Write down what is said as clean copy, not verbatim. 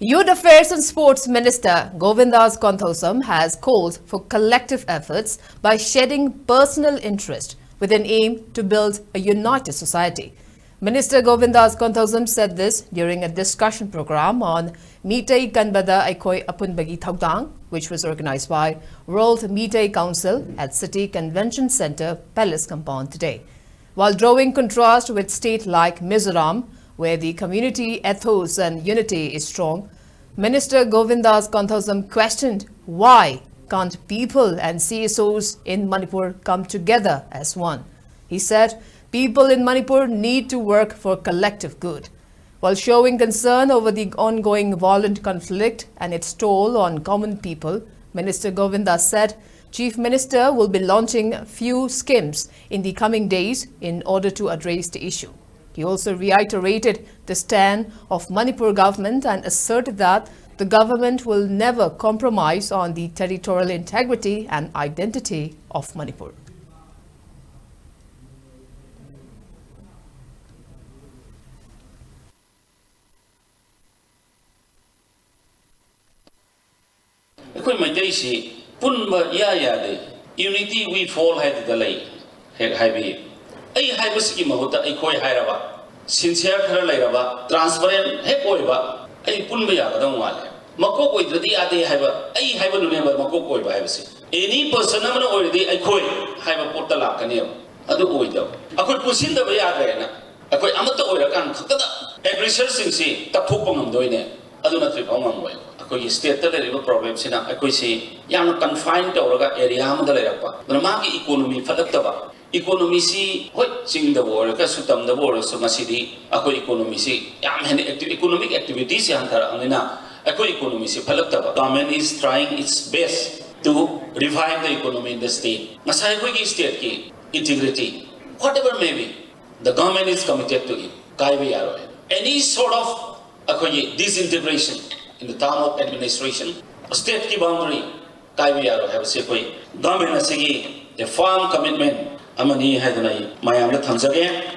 Youth Affairs and Sports Minister Govindas has called for collective efforts by shedding personal interest with an aim to build a united society. Minister Govindas said this during a discussion program on Mitei Kanbada Aikoi Apunbagi Thaudang, which was organized by World Mitei Council at City Convention Center Palace Compound today. While drawing contrast with state like Mizoram, where the community ethos and unity is strong, Minister Govindas questioned why can't people and CSOs in Manipur come together as one. He said people in Manipur need to work for collective good. While showing concern over the ongoing violent conflict and its toll on common people, Minister Govindas said Chief Minister will be launching a few schemes in the coming days in order to address the issue. He also reiterated the stand of Manipur government and asserted that the government will never compromise on the territorial integrity and identity of Manipur. Unity we fall head the lay. Sincere Karalairaba, transparent, Hepoiba, a Punbaya, don't want Makoko with the Ade have a have a name of Makoko by any person already I could have a portala canil. I do oido. I could push in the Vayadena. I could amateur oil can every researching see Tapupum doing it. I do not report way. I could state the little problems in I could see young confined to area of the Lerapa. The market economy for the Taba. Economy si hoi sing the war ka sutam the war so masidi ako economy si yam hen economic activities yan thara angina ako economy si phalakta government is trying its best to revive the economy in the state masai ko ki state ki integrity whatever may be the government is committed to it kai bhi yaro any sort of ako disintegration in the term of administration state ki boundary kai bhi yaro have se koi government asigi a firm commitment Amani had a Mayam Tanzania.